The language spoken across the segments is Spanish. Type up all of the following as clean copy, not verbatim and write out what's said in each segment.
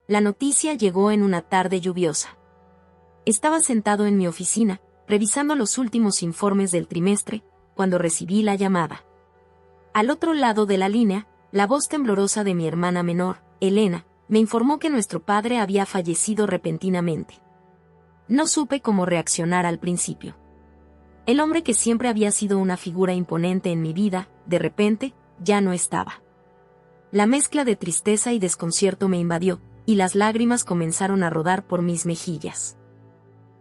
La noticia llegó en una tarde lluviosa. Estaba sentado en mi oficina, revisando los últimos informes del trimestre, cuando recibí la llamada. Al otro lado de la línea, la voz temblorosa de mi hermana menor, Elena, me informó que nuestro padre había fallecido repentinamente. No supe cómo reaccionar al principio. El hombre que siempre había sido una figura imponente en mi vida, de repente, ya no estaba. La mezcla de tristeza y desconcierto me invadió, y las lágrimas comenzaron a rodar por mis mejillas.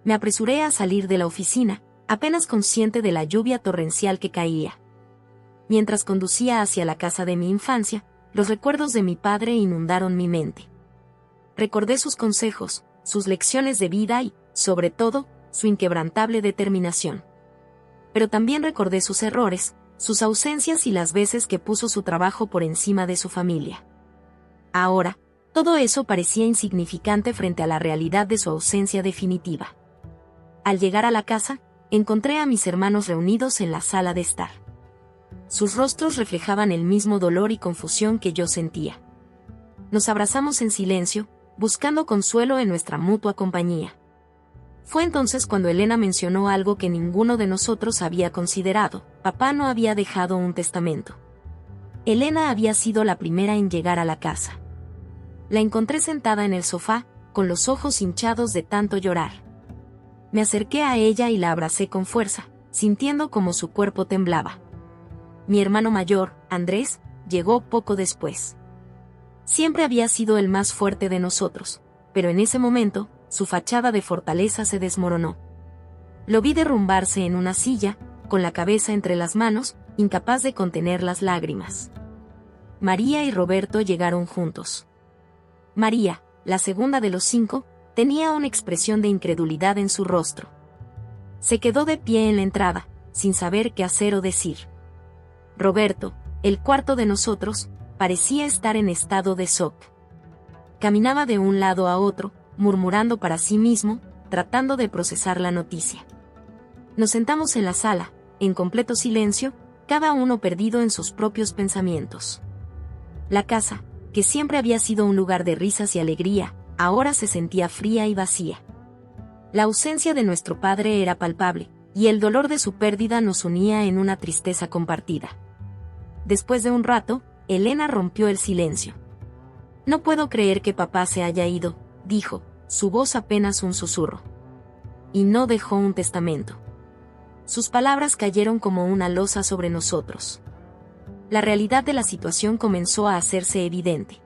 Me apresuré a salir de la oficina, apenas consciente de la lluvia torrencial que caía. Mientras conducía hacia la casa de mi infancia, los recuerdos de mi padre inundaron mi mente. Recordé sus consejos, sus lecciones de vida y, sobre todo, su inquebrantable determinación. Pero también recordé sus errores, sus ausencias y las veces que puso su trabajo por encima de su familia. Ahora, todo eso parecía insignificante frente a la realidad de su ausencia definitiva. Al llegar a la casa, encontré a mis hermanos reunidos en la sala de estar. Sus rostros reflejaban el mismo dolor y confusión que yo sentía. Nos abrazamos en silencio, buscando consuelo en nuestra mutua compañía. Fue entonces cuando Elena mencionó algo que ninguno de nosotros había considerado: papá no había dejado un testamento. Elena había sido la primera en llegar a la casa. La encontré sentada en el sofá, con los ojos hinchados de tanto llorar. Me acerqué a ella y la abracé con fuerza, sintiendo como su cuerpo temblaba. Mi hermano mayor, Andrés, llegó poco después. Siempre había sido el más fuerte de nosotros, pero en ese momento, su fachada de fortaleza se desmoronó. Lo vi derrumbarse en una silla, con la cabeza entre las manos, incapaz de contener las lágrimas. María y Roberto llegaron juntos. María, la segunda de los 5, tenía una expresión de incredulidad en su rostro. Se quedó de pie en la entrada, sin saber qué hacer o decir. Roberto, el cuarto de nosotros, parecía estar en estado de shock. Caminaba de un lado a otro, murmurando para sí mismo, tratando de procesar la noticia. Nos sentamos en la sala, en completo silencio, cada uno perdido en sus propios pensamientos. La casa, que siempre había sido un lugar de risas y alegría, ahora se sentía fría y vacía. La ausencia de nuestro padre era palpable, y el dolor de su pérdida nos unía en una tristeza compartida. Después de un rato, Elena rompió el silencio. «No puedo creer que papá se haya ido», dijo, su voz apenas un susurro. «Y no dejó un testamento». Sus palabras cayeron como una losa sobre nosotros. La realidad de la situación comenzó a hacerse evidente.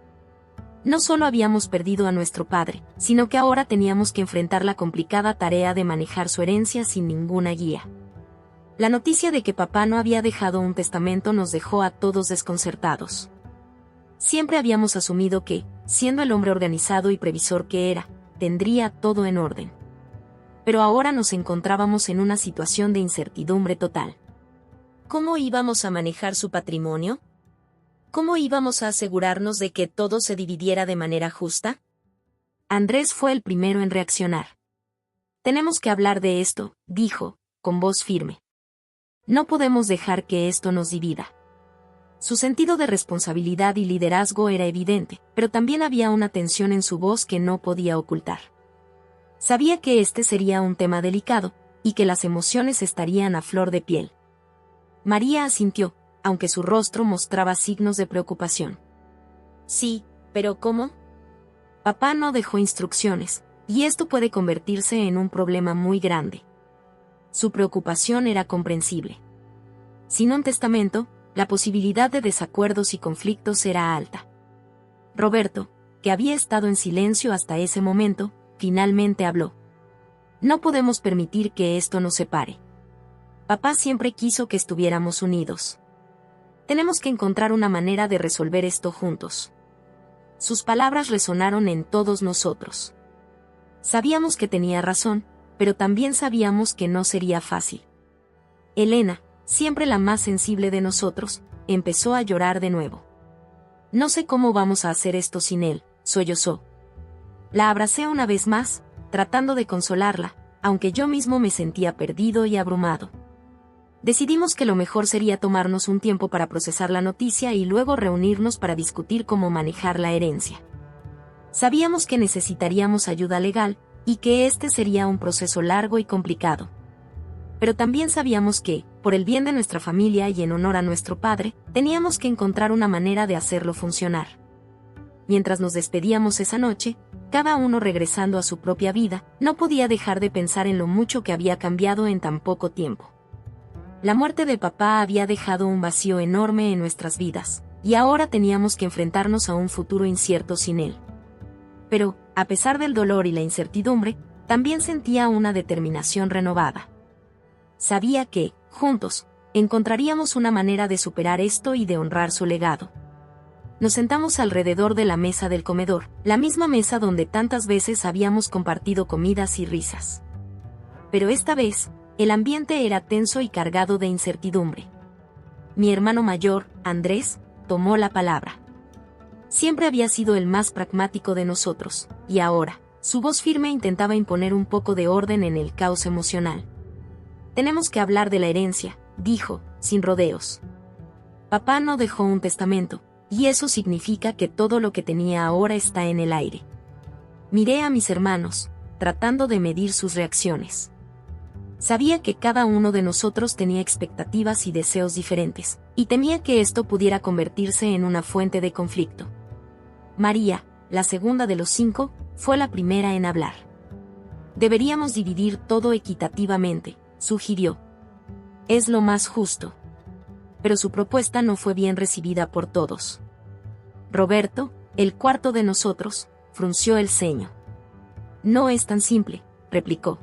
No solo habíamos perdido a nuestro padre, sino que ahora teníamos que enfrentar la complicada tarea de manejar su herencia sin ninguna guía. La noticia de que papá no había dejado un testamento nos dejó a todos desconcertados. Siempre habíamos asumido que, siendo el hombre organizado y previsor que era, tendría todo en orden. Pero ahora nos encontrábamos en una situación de incertidumbre total. ¿Cómo íbamos a manejar su patrimonio? ¿Cómo íbamos a asegurarnos de que todo se dividiera de manera justa? Andrés fue el primero en reaccionar. «Tenemos que hablar de esto», dijo, con voz firme. «No podemos dejar que esto nos divida». Su sentido de responsabilidad y liderazgo era evidente, pero también había una tensión en su voz que no podía ocultar. Sabía que este sería un tema delicado, y que las emociones estarían a flor de piel. María asintió, aunque su rostro mostraba signos de preocupación. «Sí, pero ¿cómo? Papá no dejó instrucciones, y esto puede convertirse en un problema muy grande». Su preocupación era comprensible. Sin un testamento, la posibilidad de desacuerdos y conflictos era alta. Roberto, que había estado en silencio hasta ese momento, finalmente habló. «No podemos permitir que esto nos separe. Papá siempre quiso que estuviéramos unidos. Tenemos que encontrar una manera de resolver esto juntos». Sus palabras resonaron en todos nosotros. Sabíamos que tenía razón, pero también sabíamos que no sería fácil. Elena, siempre la más sensible de nosotros, empezó a llorar de nuevo. «No sé cómo vamos a hacer esto sin él», sollozó. La abracé una vez más, tratando de consolarla, aunque yo mismo me sentía perdido y abrumado. Decidimos que lo mejor sería tomarnos un tiempo para procesar la noticia y luego reunirnos para discutir cómo manejar la herencia. Sabíamos que necesitaríamos ayuda legal, y que este sería un proceso largo y complicado. Pero también sabíamos que, por el bien de nuestra familia y en honor a nuestro padre, teníamos que encontrar una manera de hacerlo funcionar. Mientras nos despedíamos esa noche, cada uno regresando a su propia vida, no podía dejar de pensar en lo mucho que había cambiado en tan poco tiempo. La muerte de papá había dejado un vacío enorme en nuestras vidas, y ahora teníamos que enfrentarnos a un futuro incierto sin él. Pero, a pesar del dolor y la incertidumbre, también sentía una determinación renovada. Sabía que, juntos, encontraríamos una manera de superar esto y de honrar su legado. Nos sentamos alrededor de la mesa del comedor, la misma mesa donde tantas veces habíamos compartido comidas y risas. Pero esta vez, el ambiente era tenso y cargado de incertidumbre. Mi hermano mayor, Andrés, tomó la palabra. Siempre había sido el más pragmático de nosotros, y ahora, su voz firme intentaba imponer un poco de orden en el caos emocional. Tenemos que hablar de la herencia, dijo, sin rodeos. Papá no dejó un testamento, y eso significa que todo lo que tenía ahora está en el aire. Miré a mis hermanos, tratando de medir sus reacciones. Sabía que cada uno de nosotros tenía expectativas y deseos diferentes, y temía que esto pudiera convertirse en una fuente de conflicto. María, la segunda de los 5, fue la primera en hablar. Deberíamos dividir todo equitativamente, sugirió. Es lo más justo. Pero su propuesta no fue bien recibida por todos. Roberto, el cuarto de nosotros, frunció el ceño. No es tan simple, replicó.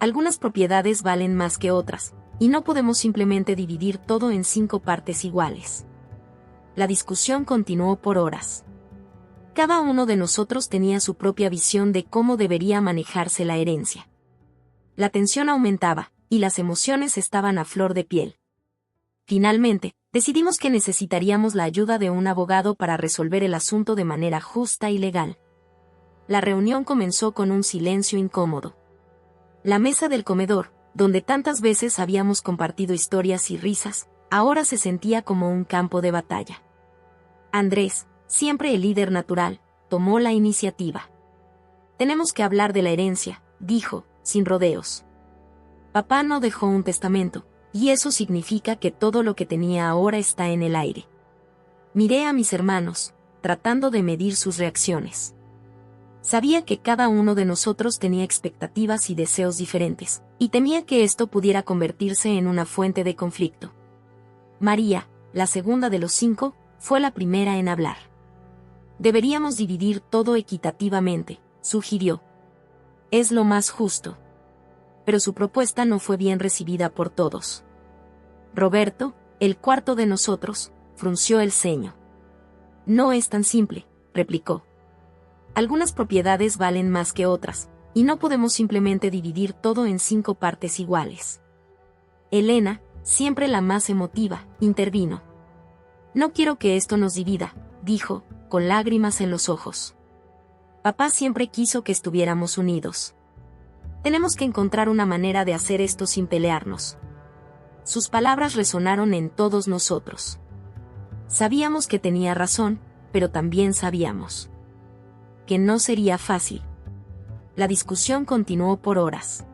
Algunas propiedades valen más que otras, y no podemos simplemente dividir todo en 5 partes iguales. La discusión continuó por horas. Cada uno de nosotros tenía su propia visión de cómo debería manejarse la herencia. La tensión aumentaba, y las emociones estaban a flor de piel. Finalmente, decidimos que necesitaríamos la ayuda de un abogado para resolver el asunto de manera justa y legal. La reunión comenzó con un silencio incómodo. La mesa del comedor, donde tantas veces habíamos compartido historias y risas, ahora se sentía como un campo de batalla. Andrés, siempre el líder natural, tomó la iniciativa. Tenemos que hablar de la herencia, dijo, sin rodeos. Papá no dejó un testamento, y eso significa que todo lo que tenía ahora está en el aire. Miré a mis hermanos, tratando de medir sus reacciones. Sabía que cada uno de nosotros tenía expectativas y deseos diferentes, y temía que esto pudiera convertirse en una fuente de conflicto. María, la segunda de los 5, fue la primera en hablar. Deberíamos dividir todo equitativamente, sugirió. Es lo más justo. Pero su propuesta no fue bien recibida por todos. Roberto, el cuarto de nosotros, frunció el ceño. No es tan simple, replicó. Algunas propiedades valen más que otras, y no podemos simplemente dividir todo en 5 partes iguales. Elena, siempre la más emotiva, intervino. No quiero que esto nos divida, dijo, con lágrimas en los ojos. Papá siempre quiso que estuviéramos unidos. Tenemos que encontrar una manera de hacer esto sin pelearnos. Sus palabras resonaron en todos nosotros. Sabíamos que tenía razón, pero también sabíamos que no sería fácil. La discusión continuó por horas.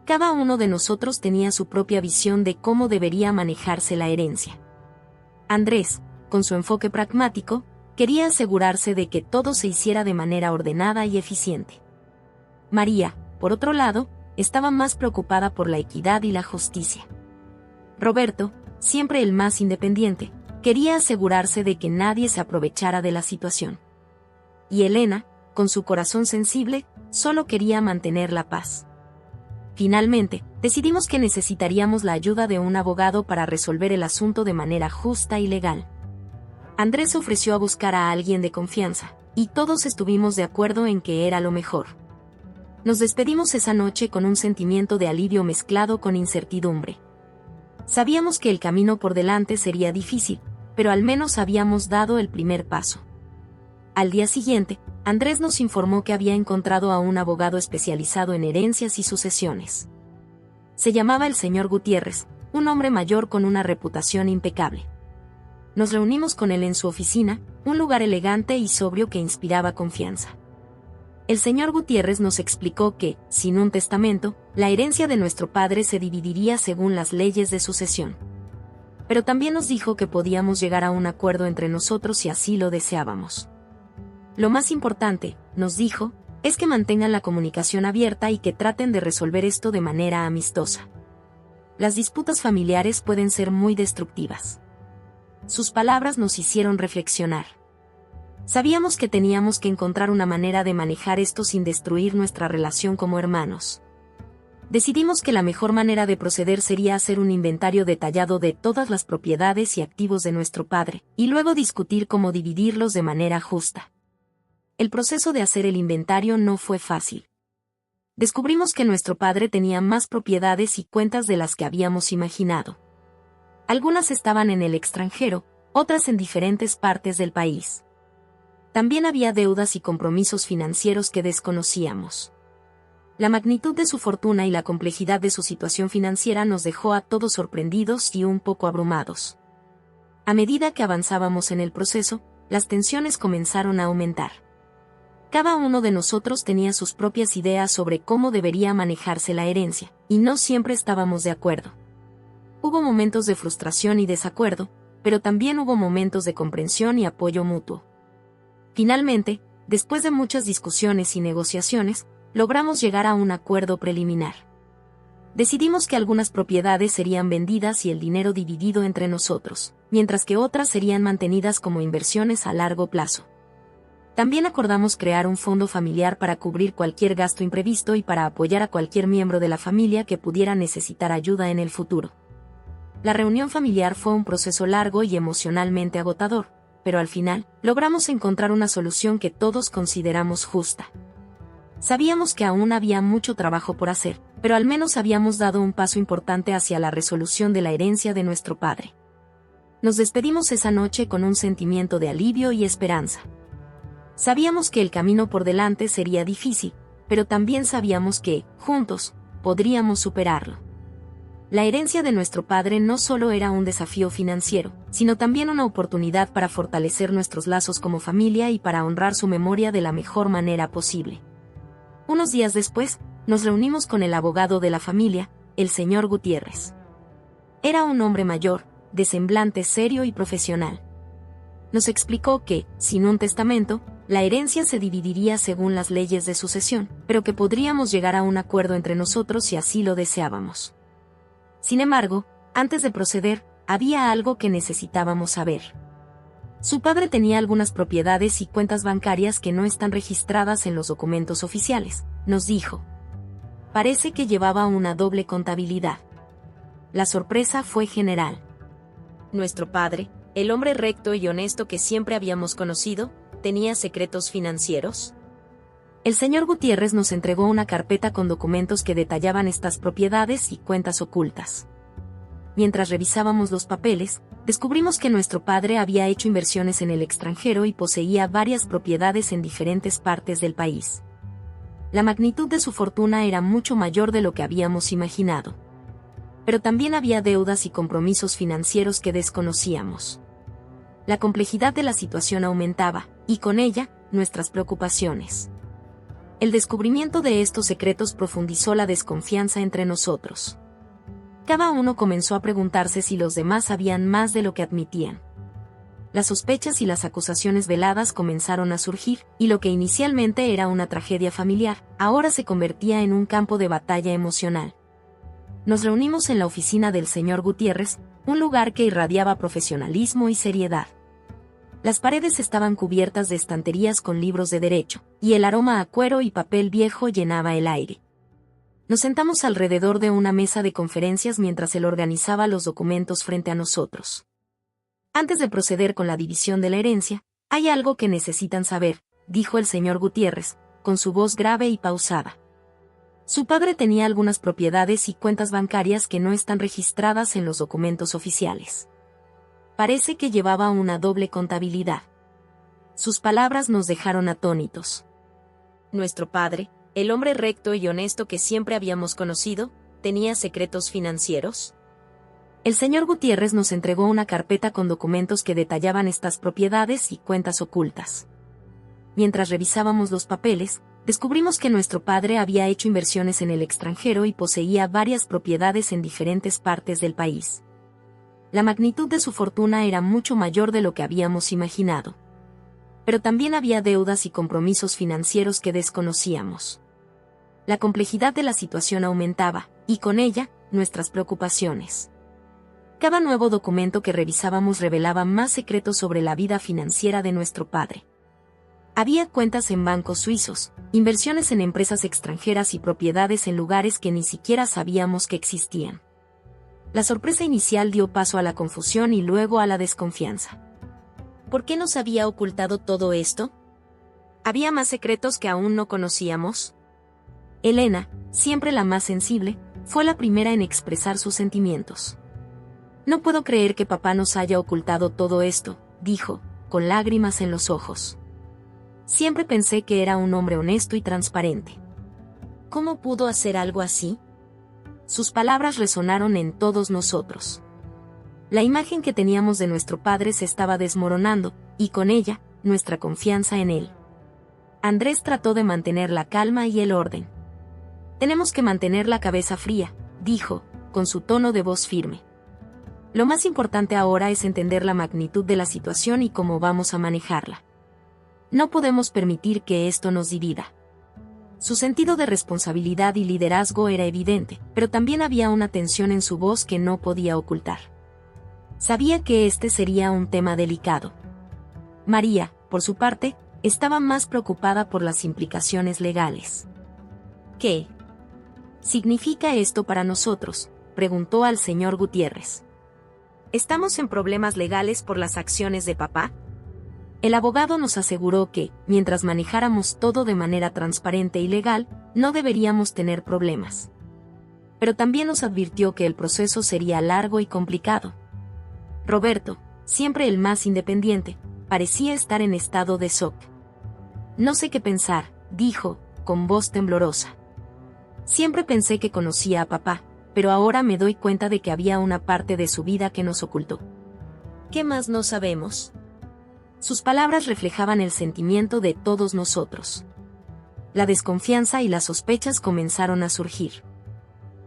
Cada uno de nosotros tenía su propia visión de cómo debería manejarse la herencia. Andrés, con su enfoque pragmático, quería asegurarse de que todo se hiciera de manera ordenada y eficiente. María, por otro lado, estaba más preocupada por la equidad y la justicia. Roberto, siempre el más independiente, quería asegurarse de que nadie se aprovechara de la situación. Y Elena, con su corazón sensible, solo quería mantener la paz. Finalmente, decidimos que necesitaríamos la ayuda de un abogado para resolver el asunto de manera justa y legal. Andrés ofreció a buscar a alguien de confianza, y todos estuvimos de acuerdo en que era lo mejor. Nos despedimos esa noche con un sentimiento de alivio mezclado con incertidumbre. Sabíamos que el camino por delante sería difícil, pero al menos habíamos dado el primer paso. Al día siguiente, Andrés nos informó que había encontrado a un abogado especializado en herencias y sucesiones. Se llamaba el señor Gutiérrez, un hombre mayor con una reputación impecable. Nos reunimos con él en su oficina, un lugar elegante y sobrio que inspiraba confianza. El señor Gutiérrez nos explicó que, sin un testamento, la herencia de nuestro padre se dividiría según las leyes de sucesión. Pero también nos dijo que podíamos llegar a un acuerdo entre nosotros si así lo deseábamos. Lo más importante, nos dijo, es que mantengan la comunicación abierta y que traten de resolver esto de manera amistosa. Las disputas familiares pueden ser muy destructivas. Sus palabras nos hicieron reflexionar. Sabíamos que teníamos que encontrar una manera de manejar esto sin destruir nuestra relación como hermanos. Decidimos que la mejor manera de proceder sería hacer un inventario detallado de todas las propiedades y activos de nuestro padre, y luego discutir cómo dividirlos de manera justa. El proceso de hacer el inventario no fue fácil. Descubrimos que nuestro padre tenía más propiedades y cuentas de las que habíamos imaginado. Algunas estaban en el extranjero, otras en diferentes partes del país. También había deudas y compromisos financieros que desconocíamos. La magnitud de su fortuna y la complejidad de su situación financiera nos dejó a todos sorprendidos y un poco abrumados. A medida que avanzábamos en el proceso, las tensiones comenzaron a aumentar. Cada uno de nosotros tenía sus propias ideas sobre cómo debería manejarse la herencia, y no siempre estábamos de acuerdo. Hubo momentos de frustración y desacuerdo, pero también hubo momentos de comprensión y apoyo mutuo. Finalmente, después de muchas discusiones y negociaciones, logramos llegar a un acuerdo preliminar. Decidimos que algunas propiedades serían vendidas y el dinero dividido entre nosotros, mientras que otras serían mantenidas como inversiones a largo plazo. También acordamos crear un fondo familiar para cubrir cualquier gasto imprevisto y para apoyar a cualquier miembro de la familia que pudiera necesitar ayuda en el futuro. La reunión familiar fue un proceso largo y emocionalmente agotador, pero al final, logramos encontrar una solución que todos consideramos justa. Sabíamos que aún había mucho trabajo por hacer, pero al menos habíamos dado un paso importante hacia la resolución de la herencia de nuestro padre. Nos despedimos esa noche con un sentimiento de alivio y esperanza. Sabíamos que el camino por delante sería difícil, pero también sabíamos que, juntos, podríamos superarlo. La herencia de nuestro padre no solo era un desafío financiero, sino también una oportunidad para fortalecer nuestros lazos como familia y para honrar su memoria de la mejor manera posible. Unos días después, nos reunimos con el abogado de la familia, el señor Gutiérrez. Era un hombre mayor, de semblante serio y profesional. Nos explicó que, sin un testamento, la herencia se dividiría según las leyes de sucesión, pero que podríamos llegar a un acuerdo entre nosotros si así lo deseábamos. Sin embargo, antes de proceder, había algo que necesitábamos saber. Su padre tenía algunas propiedades y cuentas bancarias que no están registradas en los documentos oficiales, nos dijo. Parece que llevaba una doble contabilidad. La sorpresa fue general. Nuestro padre, el hombre recto y honesto que siempre habíamos conocido, ¿tenía secretos financieros? El señor Gutiérrez nos entregó una carpeta con documentos que detallaban estas propiedades y cuentas ocultas. Mientras revisábamos los papeles, descubrimos que nuestro padre había hecho inversiones en el extranjero y poseía varias propiedades en diferentes partes del país. La magnitud de su fortuna era mucho mayor de lo que habíamos imaginado. Pero también había deudas y compromisos financieros que desconocíamos. La complejidad de la situación aumentaba, y con ella, nuestras preocupaciones. El descubrimiento de estos secretos profundizó la desconfianza entre nosotros. Cada uno comenzó a preguntarse si los demás sabían más de lo que admitían. Las sospechas y las acusaciones veladas comenzaron a surgir, y lo que inicialmente era una tragedia familiar, ahora se convertía en un campo de batalla emocional. Nos reunimos en la oficina del señor Gutiérrez, un lugar que irradiaba profesionalismo y seriedad. Las paredes estaban cubiertas de estanterías con libros de derecho, y el aroma a cuero y papel viejo llenaba el aire. Nos sentamos alrededor de una mesa de conferencias mientras él organizaba los documentos frente a nosotros. Antes de proceder con la división de la herencia, hay algo que necesitan saber, dijo el señor Gutiérrez, con su voz grave y pausada. Su padre tenía algunas propiedades y cuentas bancarias que no están registradas en los documentos oficiales. Parece que llevaba una doble contabilidad. Sus palabras nos dejaron atónitos. Nuestro padre, el hombre recto y honesto que siempre habíamos conocido, ¿tenía secretos financieros? El señor Gutiérrez nos entregó una carpeta con documentos que detallaban estas propiedades y cuentas ocultas. Mientras revisábamos los papeles, descubrimos que nuestro padre había hecho inversiones en el extranjero y poseía varias propiedades en diferentes partes del país. La magnitud de su fortuna era mucho mayor de lo que habíamos imaginado. Pero también había deudas y compromisos financieros que desconocíamos. La complejidad de la situación aumentaba, y con ella, nuestras preocupaciones. Cada nuevo documento que revisábamos revelaba más secretos sobre la vida financiera de nuestro padre. Había cuentas en bancos suizos, inversiones en empresas extranjeras y propiedades en lugares que ni siquiera sabíamos que existían. La sorpresa inicial dio paso a la confusión y luego a la desconfianza. ¿Por qué nos había ocultado todo esto? ¿Había más secretos que aún no conocíamos? Elena, siempre la más sensible, fue la primera en expresar sus sentimientos. No puedo creer que papá nos haya ocultado todo esto, dijo, con lágrimas en los ojos. Siempre pensé que era un hombre honesto y transparente. ¿Cómo pudo hacer algo así? Sus palabras resonaron en todos nosotros. La imagen que teníamos de nuestro padre se estaba desmoronando, y con ella, nuestra confianza en él. Andrés trató de mantener la calma y el orden. Tenemos que mantener la cabeza fría, dijo, con su tono de voz firme. Lo más importante ahora es entender la magnitud de la situación y cómo vamos a manejarla. No podemos permitir que esto nos divida. Su sentido de responsabilidad y liderazgo era evidente, pero también había una tensión en su voz que no podía ocultar. Sabía que este sería un tema delicado. María, por su parte, estaba más preocupada por las implicaciones legales. ¿Qué significa esto para nosotros?, preguntó al señor Gutiérrez. ¿Estamos en problemas legales por las acciones de papá? El abogado nos aseguró que, mientras manejáramos todo de manera transparente y legal, no deberíamos tener problemas. Pero también nos advirtió que el proceso sería largo y complicado. Roberto, siempre el más independiente, parecía estar en estado de shock. No sé qué pensar, dijo, con voz temblorosa. Siempre pensé que conocía a papá, pero ahora me doy cuenta de que había una parte de su vida que nos ocultó. ¿Qué más no sabemos? Sus palabras reflejaban el sentimiento de todos nosotros. La desconfianza y las sospechas comenzaron a surgir.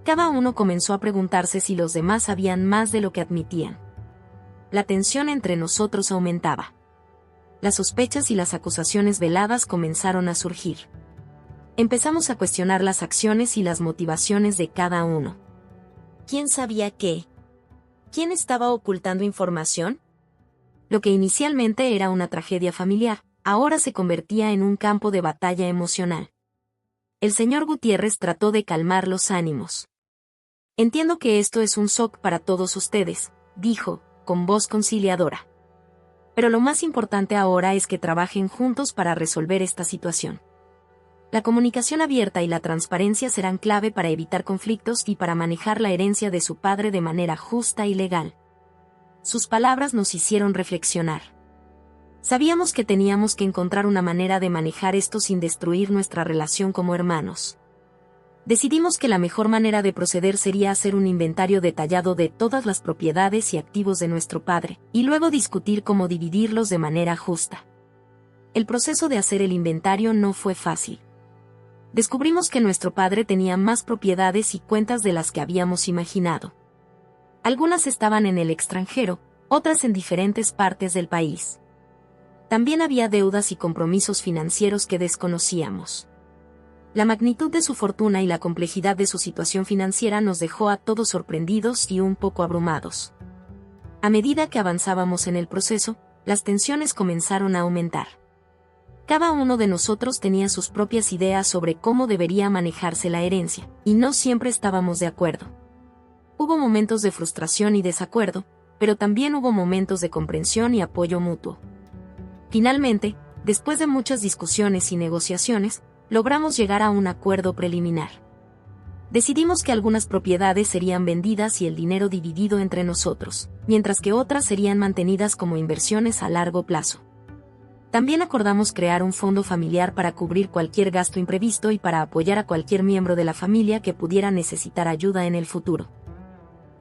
Cada uno comenzó a preguntarse si los demás sabían más de lo que admitían. La tensión entre nosotros aumentaba. Las sospechas y las acusaciones veladas comenzaron a surgir. Empezamos a cuestionar las acciones y las motivaciones de cada uno. ¿Quién sabía qué? ¿Quién estaba ocultando información? Lo que inicialmente era una tragedia familiar, ahora se convertía en un campo de batalla emocional. El señor Gutiérrez trató de calmar los ánimos. Entiendo que esto es un shock para todos ustedes, dijo, con voz conciliadora. Pero lo más importante ahora es que trabajen juntos para resolver esta situación. La comunicación abierta y la transparencia serán clave para evitar conflictos y para manejar la herencia de su padre de manera justa y legal. Sus palabras nos hicieron reflexionar. Sabíamos que teníamos que encontrar una manera de manejar esto sin destruir nuestra relación como hermanos. Decidimos que la mejor manera de proceder sería hacer un inventario detallado de todas las propiedades y activos de nuestro padre, y luego discutir cómo dividirlos de manera justa. El proceso de hacer el inventario no fue fácil. Descubrimos que nuestro padre tenía más propiedades y cuentas de las que habíamos imaginado. Algunas estaban en el extranjero, otras en diferentes partes del país. También había deudas y compromisos financieros que desconocíamos. La magnitud de su fortuna y la complejidad de su situación financiera nos dejó a todos sorprendidos y un poco abrumados. A medida que avanzábamos en el proceso, las tensiones comenzaron a aumentar. Cada uno de nosotros tenía sus propias ideas sobre cómo debería manejarse la herencia, y no siempre estábamos de acuerdo. Hubo momentos de frustración y desacuerdo, pero también hubo momentos de comprensión y apoyo mutuo. Finalmente, después de muchas discusiones y negociaciones, logramos llegar a un acuerdo preliminar. Decidimos que algunas propiedades serían vendidas y el dinero dividido entre nosotros, mientras que otras serían mantenidas como inversiones a largo plazo. También acordamos crear un fondo familiar para cubrir cualquier gasto imprevisto y para apoyar a cualquier miembro de la familia que pudiera necesitar ayuda en el futuro.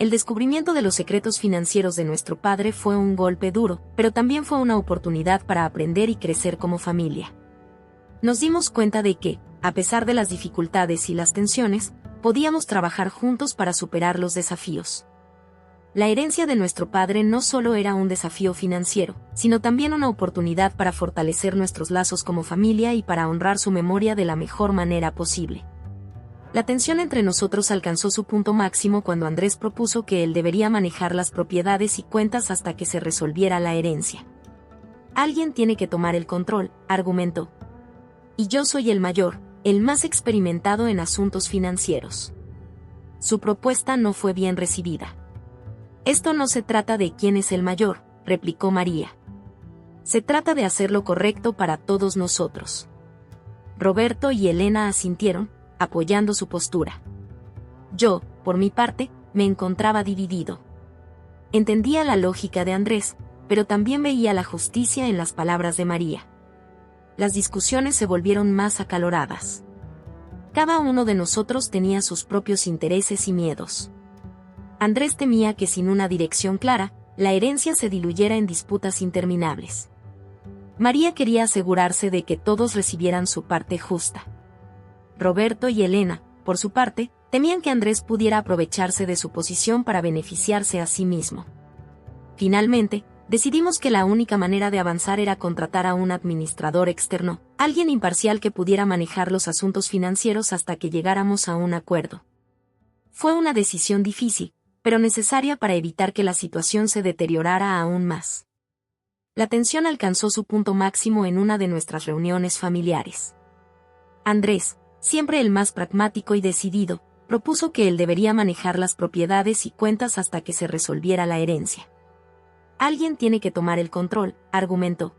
El descubrimiento de los secretos financieros de nuestro padre fue un golpe duro, pero también fue una oportunidad para aprender y crecer como familia. Nos dimos cuenta de que, a pesar de las dificultades y las tensiones, podíamos trabajar juntos para superar los desafíos. La herencia de nuestro padre no solo era un desafío financiero, sino también una oportunidad para fortalecer nuestros lazos como familia y para honrar su memoria de la mejor manera posible. La tensión entre nosotros alcanzó su punto máximo cuando Andrés propuso que él debería manejar las propiedades y cuentas hasta que se resolviera la herencia. Alguien tiene que tomar el control, argumentó. Y yo soy el mayor, el más experimentado en asuntos financieros. Su propuesta no fue bien recibida. Esto no se trata de quién es el mayor, replicó María. Se trata de hacer lo correcto para todos nosotros. Roberto y Elena asintieron, apoyando su postura. Yo, por mi parte, me encontraba dividido. Entendía la lógica de Andrés, pero también veía la justicia en las palabras de María. Las discusiones se volvieron más acaloradas. Cada uno de nosotros tenía sus propios intereses y miedos. Andrés temía que sin una dirección clara, la herencia se diluyera en disputas interminables. María quería asegurarse de que todos recibieran su parte justa. Roberto y Elena, por su parte, temían que Andrés pudiera aprovecharse de su posición para beneficiarse a sí mismo. Finalmente, decidimos que la única manera de avanzar era contratar a un administrador externo, alguien imparcial que pudiera manejar los asuntos financieros hasta que llegáramos a un acuerdo. Fue una decisión difícil, pero necesaria para evitar que la situación se deteriorara aún más. La tensión alcanzó su punto máximo en una de nuestras reuniones familiares. Andrés, siempre el más pragmático y decidido, propuso que él debería manejar las propiedades y cuentas hasta que se resolviera la herencia. Alguien tiene que tomar el control, argumentó.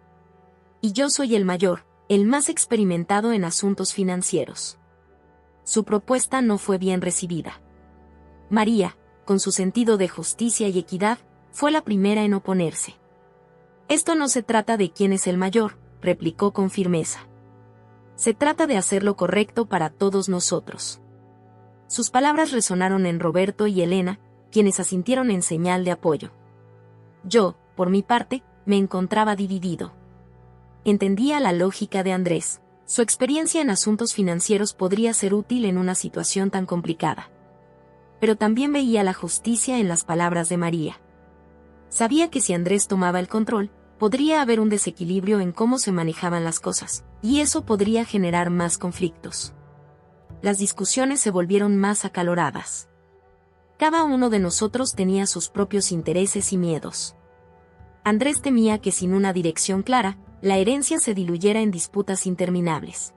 Y yo soy el mayor, el más experimentado en asuntos financieros. Su propuesta no fue bien recibida. María, con su sentido de justicia y equidad, fue la primera en oponerse. Esto no se trata de quién es el mayor, replicó con firmeza. Se trata de hacer lo correcto para todos nosotros. Sus palabras resonaron en Roberto y Elena, quienes asintieron en señal de apoyo. Yo, por mi parte, me encontraba dividido. Entendía la lógica de Andrés. Su experiencia en asuntos financieros podría ser útil en una situación tan complicada. Pero también veía la justicia en las palabras de María. Sabía que si Andrés tomaba el control, podría haber un desequilibrio en cómo se manejaban las cosas, y eso podría generar más conflictos. Las discusiones se volvieron más acaloradas. Cada uno de nosotros tenía sus propios intereses y miedos. Andrés temía que sin una dirección clara, la herencia se diluyera en disputas interminables.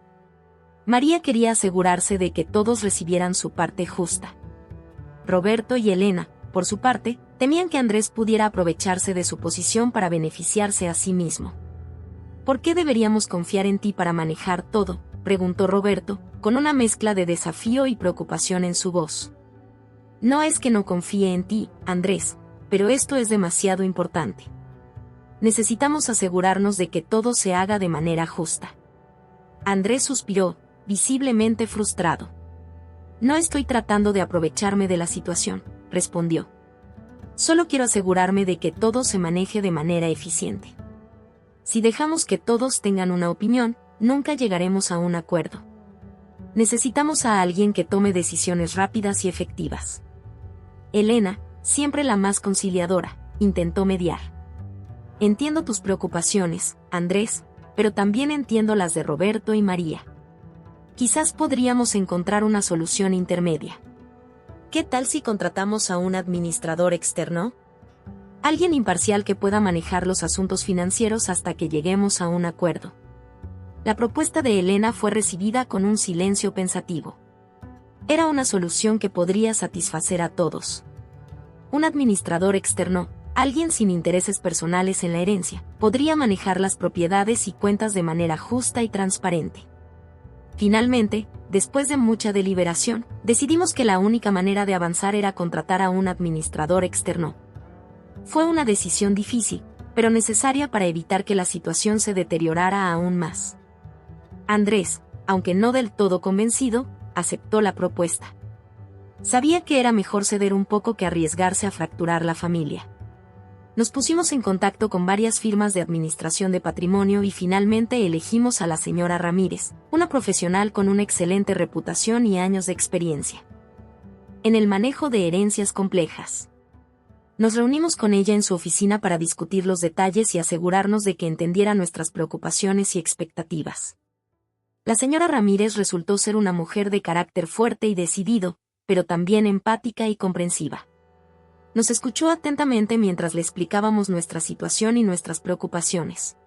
María quería asegurarse de que todos recibieran su parte justa. Roberto y Elena, por su parte, temían que Andrés pudiera aprovecharse de su posición para beneficiarse a sí mismo. ¿Por qué deberíamos confiar en ti para manejar todo?, preguntó Roberto, con una mezcla de desafío y preocupación en su voz. No es que no confíe en ti, Andrés, pero esto es demasiado importante. Necesitamos asegurarnos de que todo se haga de manera justa. Andrés suspiró, visiblemente frustrado. No estoy tratando de aprovecharme de la situación, respondió. Solo quiero asegurarme de que todo se maneje de manera eficiente. Si dejamos que todos tengan una opinión, nunca llegaremos a un acuerdo. Necesitamos a alguien que tome decisiones rápidas y efectivas. Elena, siempre la más conciliadora, intentó mediar. Entiendo tus preocupaciones, Andrés, pero también entiendo las de Roberto y María. Quizás podríamos encontrar una solución intermedia. ¿Qué tal si contratamos a un administrador externo? Alguien imparcial que pueda manejar los asuntos financieros hasta que lleguemos a un acuerdo. La propuesta de Elena fue recibida con un silencio pensativo. Era una solución que podría satisfacer a todos. Un administrador externo, alguien sin intereses personales en la herencia, podría manejar las propiedades y cuentas de manera justa y transparente. Finalmente, después de mucha deliberación, decidimos que la única manera de avanzar era contratar a un administrador externo. Fue una decisión difícil, pero necesaria para evitar que la situación se deteriorara aún más. Andrés, aunque no del todo convencido, aceptó la propuesta. Sabía que era mejor ceder un poco que arriesgarse a fracturar la familia. Nos pusimos en contacto con varias firmas de administración de patrimonio y finalmente elegimos a la señora Ramírez, una profesional con una excelente reputación y años de experiencia en el manejo de herencias complejas. Nos reunimos con ella en su oficina para discutir los detalles y asegurarnos de que entendiera nuestras preocupaciones y expectativas. La señora Ramírez resultó ser una mujer de carácter fuerte y decidido, pero también empática y comprensiva. Nos escuchó atentamente mientras le explicábamos nuestra situación y nuestras preocupaciones.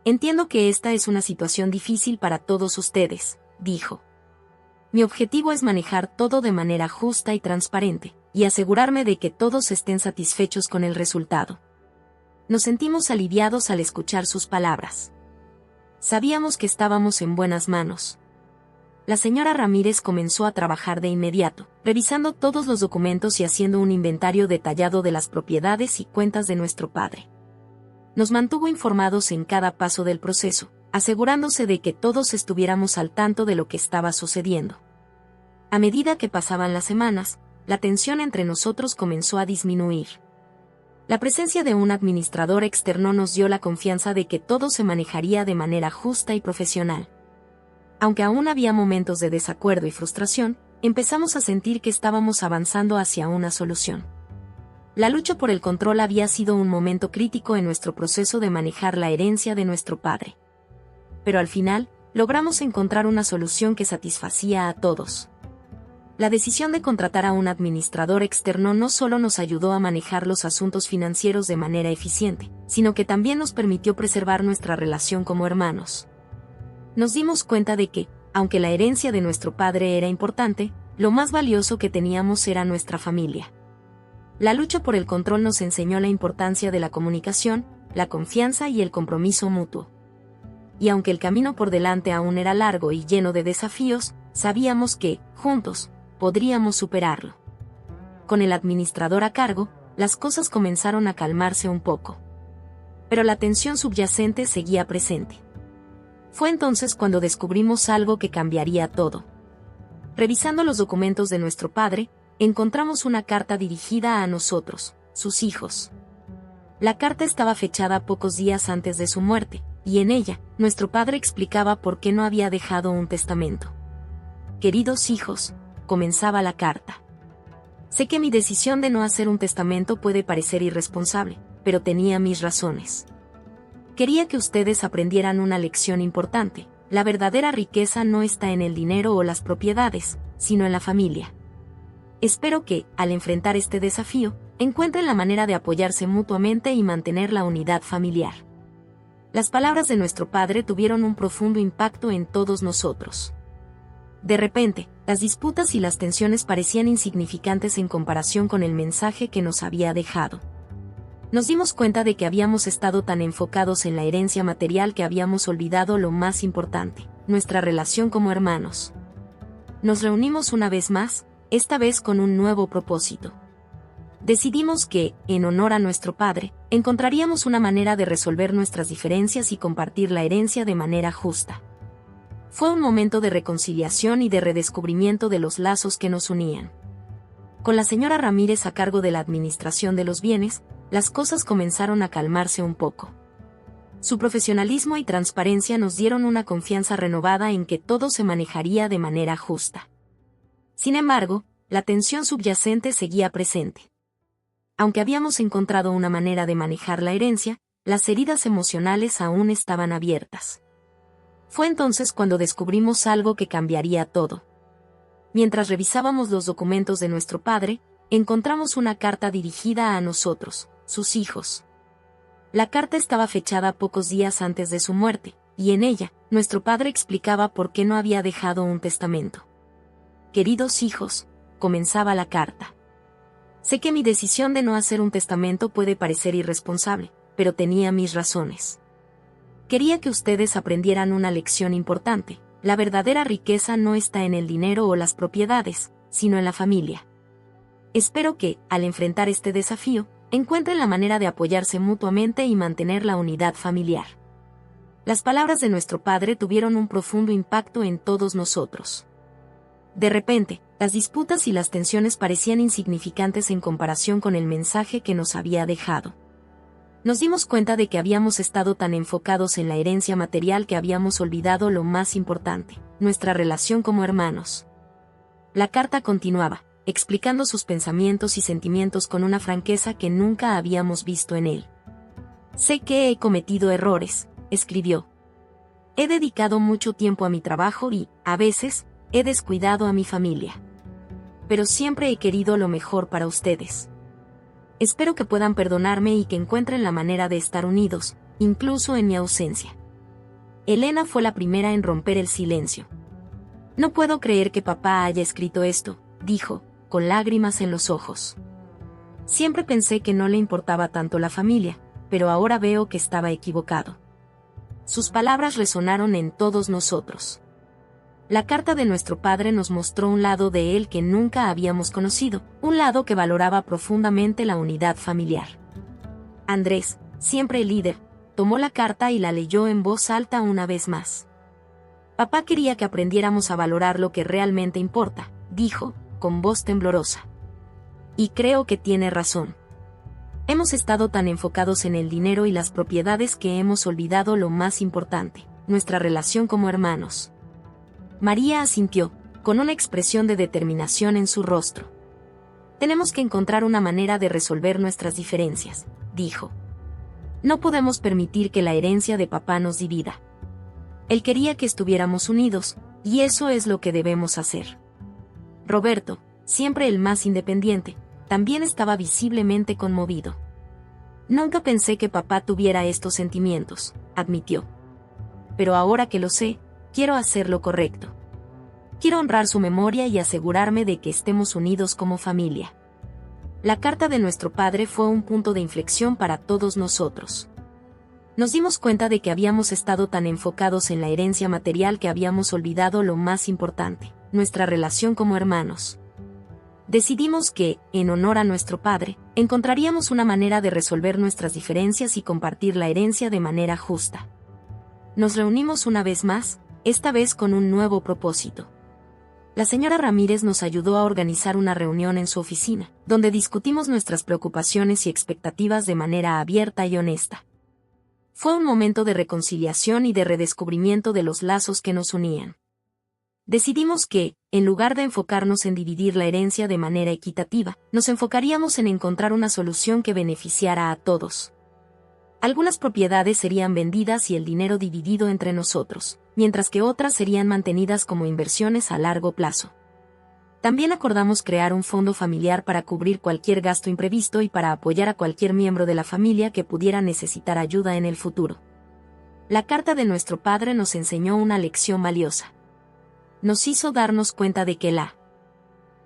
Entiendo que esta es una situación difícil para todos ustedes, dijo. Mi objetivo es manejar todo de manera justa y transparente, y asegurarme de que todos estén satisfechos con el resultado. Nos sentimos aliviados al escuchar sus palabras. Sabíamos que estábamos en buenas manos. La señora Ramírez comenzó a trabajar de inmediato, revisando todos los documentos y haciendo un inventario detallado de las propiedades y cuentas de nuestro padre. Nos mantuvo informados en cada paso del proceso, asegurándose de que todos estuviéramos al tanto de lo que estaba sucediendo. A medida que pasaban las semanas, la tensión entre nosotros comenzó a disminuir. La presencia de un administrador externo nos dio la confianza de que todo se manejaría de manera justa y profesional. Aunque aún había momentos de desacuerdo y frustración, empezamos a sentir que estábamos avanzando hacia una solución. La lucha por el control había sido un momento crítico en nuestro proceso de manejar la herencia de nuestro padre. Pero al final, logramos encontrar una solución que satisfacía a todos. La decisión de contratar a un administrador externo no solo nos ayudó a manejar los asuntos financieros de manera eficiente, sino que también nos permitió preservar nuestra relación como hermanos. Nos dimos cuenta de que, aunque la herencia de nuestro padre era importante, lo más valioso que teníamos era nuestra familia. La lucha por el control nos enseñó la importancia de la comunicación, la confianza y el compromiso mutuo. Y aunque el camino por delante aún era largo y lleno de desafíos, sabíamos que, juntos, podríamos superarlo. Con el administrador a cargo, las cosas comenzaron a calmarse un poco. Pero la tensión subyacente seguía presente. Fue entonces cuando descubrimos algo que cambiaría todo. Revisando los documentos de nuestro padre, encontramos una carta dirigida a nosotros, sus hijos. La carta estaba fechada pocos días antes de su muerte, y en ella, nuestro padre explicaba por qué no había dejado un testamento. Queridos hijos, comenzaba la carta. Sé que mi decisión de no hacer un testamento puede parecer irresponsable, pero tenía mis razones. Quería que ustedes aprendieran una lección importante: la verdadera riqueza no está en el dinero o las propiedades, sino en la familia. Espero que, al enfrentar este desafío, encuentren la manera de apoyarse mutuamente y mantener la unidad familiar. Las palabras de nuestro padre tuvieron un profundo impacto en todos nosotros. De repente, las disputas y las tensiones parecían insignificantes en comparación con el mensaje que nos había dejado. Nos dimos cuenta de que habíamos estado tan enfocados en la herencia material que habíamos olvidado lo más importante: nuestra relación como hermanos. Nos reunimos una vez más, esta vez con un nuevo propósito. Decidimos que, en honor a nuestro padre, encontraríamos una manera de resolver nuestras diferencias y compartir la herencia de manera justa. Fue un momento de reconciliación y de redescubrimiento de los lazos que nos unían. Con la señora Ramírez a cargo de la administración de los bienes, las cosas comenzaron a calmarse un poco. Su profesionalismo y transparencia nos dieron una confianza renovada en que todo se manejaría de manera justa. Sin embargo, la tensión subyacente seguía presente. Aunque habíamos encontrado una manera de manejar la herencia, las heridas emocionales aún estaban abiertas. Fue entonces cuando descubrimos algo que cambiaría todo. Mientras revisábamos los documentos de nuestro padre, encontramos una carta dirigida a nosotros, sus hijos. La carta estaba fechada pocos días antes de su muerte, y en ella, nuestro padre explicaba por qué no había dejado un testamento. Queridos hijos, comenzaba la carta. Sé que mi decisión de no hacer un testamento puede parecer irresponsable, pero tenía mis razones. Quería que ustedes aprendieran una lección importante: la verdadera riqueza no está en el dinero o las propiedades, sino en la familia. Espero que, al enfrentar este desafío, encuentren la manera de apoyarse mutuamente y mantener la unidad familiar. Las palabras de nuestro padre tuvieron un profundo impacto en todos nosotros. De repente, las disputas y las tensiones parecían insignificantes en comparación con el mensaje que nos había dejado. Nos dimos cuenta de que habíamos estado tan enfocados en la herencia material que habíamos olvidado lo más importante, nuestra relación como hermanos. La carta continuaba, explicando sus pensamientos y sentimientos con una franqueza que nunca habíamos visto en él. Sé que he cometido errores, escribió. He dedicado mucho tiempo a mi trabajo y, a veces, he descuidado a mi familia. Pero siempre he querido lo mejor para ustedes. Espero que puedan perdonarme y que encuentren la manera de estar unidos, incluso en mi ausencia. Elena fue la primera en romper el silencio. No puedo creer que papá haya escrito esto, dijo, con lágrimas en los ojos. Siempre pensé que no le importaba tanto la familia, pero ahora veo que estaba equivocado. Sus palabras resonaron en todos nosotros. La carta de nuestro padre nos mostró un lado de él que nunca habíamos conocido, un lado que valoraba profundamente la unidad familiar. Andrés, siempre el líder, tomó la carta y la leyó en voz alta una vez más. Papá quería que aprendiéramos a valorar lo que realmente importa, dijo, con voz temblorosa. Y creo que tiene razón. Hemos estado tan enfocados en el dinero y las propiedades que hemos olvidado lo más importante, nuestra relación como hermanos. María asintió, con una expresión de determinación en su rostro. Tenemos que encontrar una manera de resolver nuestras diferencias, dijo. No podemos permitir que la herencia de papá nos divida. Él quería que estuviéramos unidos, y eso es lo que debemos hacer. Roberto, siempre el más independiente, también estaba visiblemente conmovido. Nunca pensé que papá tuviera estos sentimientos, admitió. Pero ahora que lo sé, quiero hacer lo correcto. Quiero honrar su memoria y asegurarme de que estemos unidos como familia. La carta de nuestro padre fue un punto de inflexión para todos nosotros. Nos dimos cuenta de que habíamos estado tan enfocados en la herencia material que habíamos olvidado lo más importante, nuestra relación como hermanos. Decidimos que, en honor a nuestro padre, encontraríamos una manera de resolver nuestras diferencias y compartir la herencia de manera justa. Nos reunimos una vez más, esta vez con un nuevo propósito. La señora Ramírez nos ayudó a organizar una reunión en su oficina, donde discutimos nuestras preocupaciones y expectativas de manera abierta y honesta. Fue un momento de reconciliación y de redescubrimiento de los lazos que nos unían. Decidimos que, en lugar de enfocarnos en dividir la herencia de manera equitativa, nos enfocaríamos en encontrar una solución que beneficiara a todos. Algunas propiedades serían vendidas y el dinero dividido entre nosotros, mientras que otras serían mantenidas como inversiones a largo plazo. También acordamos crear un fondo familiar para cubrir cualquier gasto imprevisto y para apoyar a cualquier miembro de la familia que pudiera necesitar ayuda en el futuro. La carta de nuestro padre nos enseñó una lección valiosa. Nos hizo darnos cuenta de que la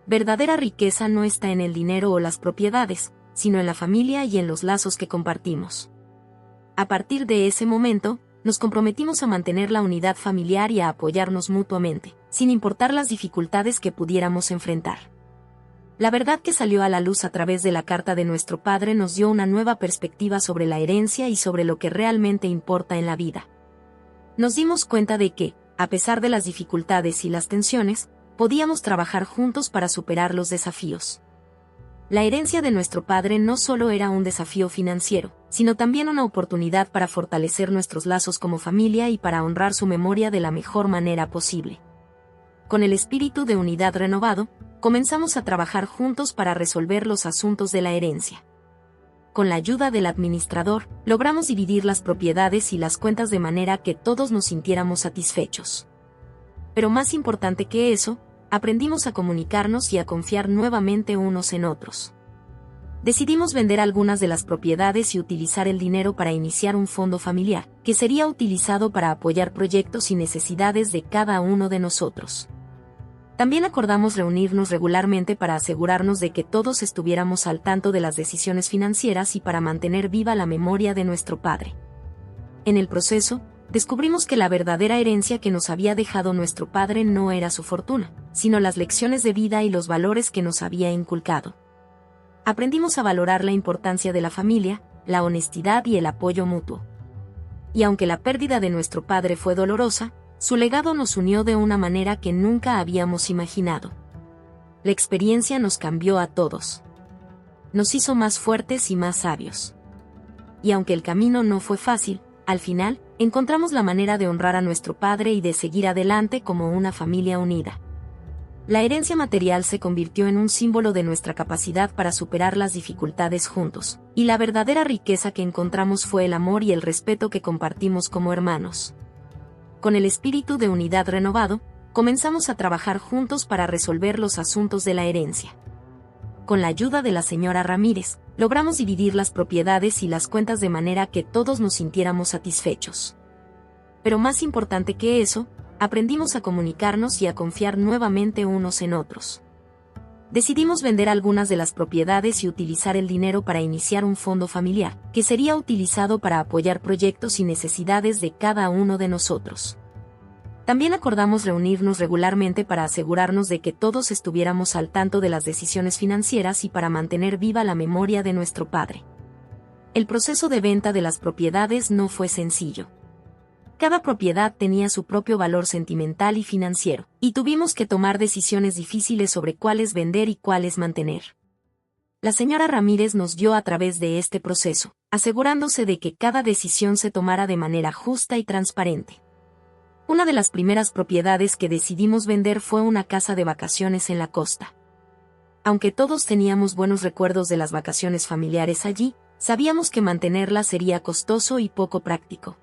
verdadera riqueza no está en el dinero o las propiedades, sino en la familia y en los lazos que compartimos. A partir de ese momento, nos comprometimos a mantener la unidad familiar y a apoyarnos mutuamente, sin importar las dificultades que pudiéramos enfrentar. La verdad que salió a la luz a través de la carta de nuestro padre nos dio una nueva perspectiva sobre la herencia y sobre lo que realmente importa en la vida. Nos dimos cuenta de que, a pesar de las dificultades y las tensiones, podíamos trabajar juntos para superar los desafíos. La herencia de nuestro padre no solo era un desafío financiero, sino también una oportunidad para fortalecer nuestros lazos como familia y para honrar su memoria de la mejor manera posible. Con el espíritu de unidad renovado, comenzamos a trabajar juntos para resolver los asuntos de la herencia. Con la ayuda del administrador, logramos dividir las propiedades y las cuentas de manera que todos nos sintiéramos satisfechos. Pero más importante que eso, aprendimos a comunicarnos y a confiar nuevamente unos en otros. Decidimos vender algunas de las propiedades y utilizar el dinero para iniciar un fondo familiar, que sería utilizado para apoyar proyectos y necesidades de cada uno de nosotros. También acordamos reunirnos regularmente para asegurarnos de que todos estuviéramos al tanto de las decisiones financieras y para mantener viva la memoria de nuestro padre. En el proceso, descubrimos que la verdadera herencia que nos había dejado nuestro padre no era su fortuna, sino las lecciones de vida y los valores que nos había inculcado. Aprendimos a valorar la importancia de la familia, la honestidad y el apoyo mutuo. Y aunque la pérdida de nuestro padre fue dolorosa, Su legado nos unió de una manera que nunca habíamos imaginado. La experiencia nos cambió a todos. Nos hizo más fuertes y más sabios. Y aunque el camino no fue fácil, al final, encontramos la manera de honrar a nuestro padre y de seguir adelante como una familia unida. La herencia material se convirtió en un símbolo de nuestra capacidad para superar las dificultades juntos, y la verdadera riqueza que encontramos fue el amor y el respeto que compartimos como hermanos. Con el espíritu de unidad renovado, comenzamos a trabajar juntos para resolver los asuntos de la herencia. Con la ayuda de la señora Ramírez, logramos dividir las propiedades y las cuentas de manera que todos nos sintiéramos satisfechos. Pero más importante que eso, aprendimos a comunicarnos y a confiar nuevamente unos en otros. Decidimos vender algunas de las propiedades y utilizar el dinero para iniciar un fondo familiar, que sería utilizado para apoyar proyectos y necesidades de cada uno de nosotros. También acordamos reunirnos regularmente para asegurarnos de que todos estuviéramos al tanto de las decisiones financieras y para mantener viva la memoria de nuestro padre. El proceso de venta de las propiedades no fue sencillo. Cada propiedad tenía su propio valor sentimental y financiero, y tuvimos que tomar decisiones difíciles sobre cuáles vender y cuáles mantener. La señora Ramírez nos guió a través de este proceso, asegurándose de que cada decisión se tomara de manera justa y transparente. Una de las primeras propiedades que decidimos vender fue una casa de vacaciones en la costa. Aunque todos teníamos buenos recuerdos de las vacaciones familiares allí, sabíamos que mantenerla sería costoso y poco práctico.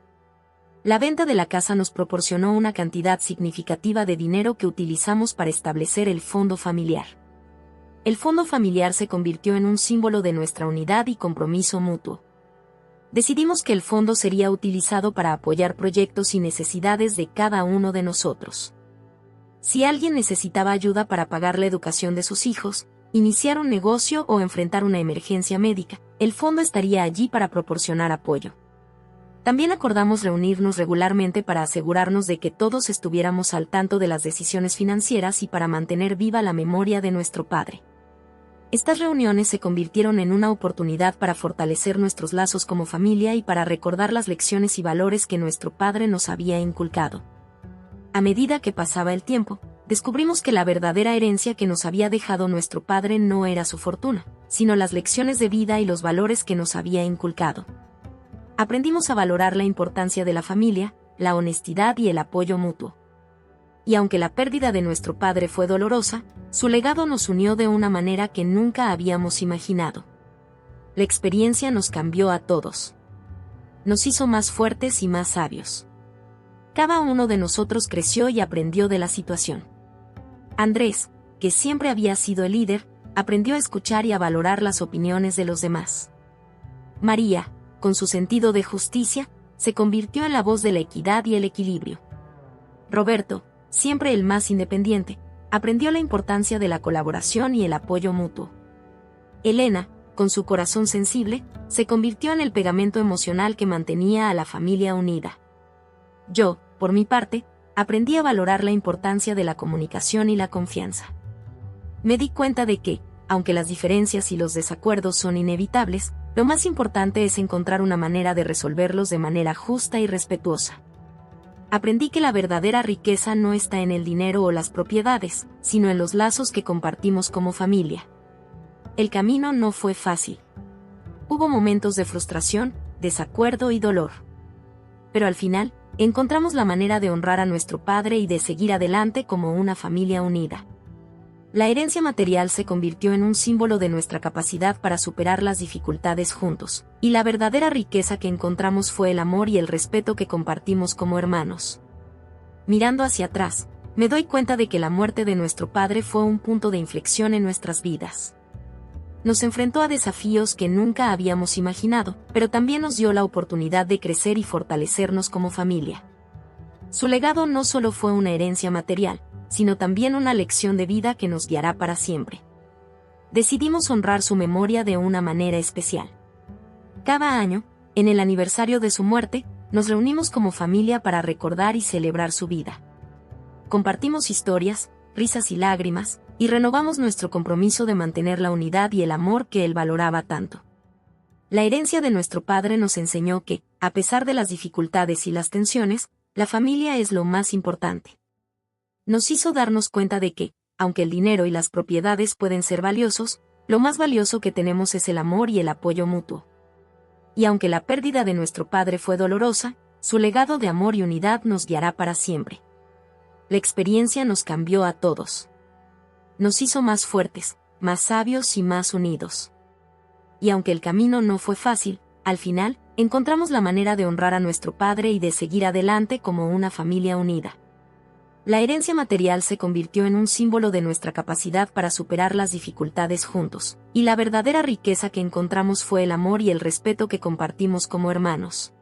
La venta de la casa nos proporcionó una cantidad significativa de dinero que utilizamos para establecer el fondo familiar. El fondo familiar se convirtió en un símbolo de nuestra unidad y compromiso mutuo. Decidimos que el fondo sería utilizado para apoyar proyectos y necesidades de cada uno de nosotros. Si alguien necesitaba ayuda para pagar la educación de sus hijos, iniciar un negocio o enfrentar una emergencia médica, el fondo estaría allí para proporcionar apoyo. También acordamos reunirnos regularmente para asegurarnos de que todos estuviéramos al tanto de las decisiones financieras y para mantener viva la memoria de nuestro padre. Estas reuniones se convirtieron en una oportunidad para fortalecer nuestros lazos como familia y para recordar las lecciones y valores que nuestro padre nos había inculcado. A medida que pasaba el tiempo, descubrimos que la verdadera herencia que nos había dejado nuestro padre no era su fortuna, sino las lecciones de vida y los valores que nos había inculcado. Aprendimos a valorar la importancia de la familia, la honestidad y el apoyo mutuo. Y aunque la pérdida de nuestro padre fue dolorosa, su legado nos unió de una manera que nunca habíamos imaginado. La experiencia nos cambió a todos. Nos hizo más fuertes y más sabios. Cada uno de nosotros creció y aprendió de la situación. Andrés, que siempre había sido el líder, aprendió a escuchar y a valorar las opiniones de los demás. María, con su sentido de justicia, se convirtió en la voz de la equidad y el equilibrio. Roberto, siempre el más independiente, aprendió la importancia de la colaboración y el apoyo mutuo. Elena, con su corazón sensible, se convirtió en el pegamento emocional que mantenía a la familia unida. Yo, por mi parte, aprendí a valorar la importancia de la comunicación y la confianza. Me di cuenta de que, aunque las diferencias y los desacuerdos son inevitables, lo más importante es encontrar una manera de resolverlos de manera justa y respetuosa. Aprendí que la verdadera riqueza no está en el dinero o las propiedades, sino en los lazos que compartimos como familia. El camino no fue fácil. Hubo momentos de frustración, desacuerdo y dolor. Pero al final, encontramos la manera de honrar a nuestro padre y de seguir adelante como una familia unida. La herencia material se convirtió en un símbolo de nuestra capacidad para superar las dificultades juntos, y la verdadera riqueza que encontramos fue el amor y el respeto que compartimos como hermanos. Mirando hacia atrás, me doy cuenta de que la muerte de nuestro padre fue un punto de inflexión en nuestras vidas. Nos enfrentó a desafíos que nunca habíamos imaginado, pero también nos dio la oportunidad de crecer y fortalecernos como familia. Su legado no solo fue una herencia material, sino también una lección de vida que nos guiará para siempre. Decidimos honrar su memoria de una manera especial. Cada año, en el aniversario de su muerte, nos reunimos como familia para recordar y celebrar su vida. Compartimos historias, risas y lágrimas, y renovamos nuestro compromiso de mantener la unidad y el amor que él valoraba tanto. La herencia de nuestro padre nos enseñó que, a pesar de las dificultades y las tensiones, La familia es lo más importante. Nos hizo darnos cuenta de que, aunque el dinero y las propiedades pueden ser valiosos, lo más valioso que tenemos es el amor y el apoyo mutuo. Y aunque la pérdida de nuestro padre fue dolorosa, su legado de amor y unidad nos guiará para siempre. La experiencia nos cambió a todos. Nos hizo más fuertes, más sabios y más unidos. Y aunque el camino no fue fácil, al final, encontramos la manera de honrar a nuestro padre y de seguir adelante como una familia unida. La herencia material se convirtió en un símbolo de nuestra capacidad para superar las dificultades juntos, y la verdadera riqueza que encontramos fue el amor y el respeto que compartimos como hermanos.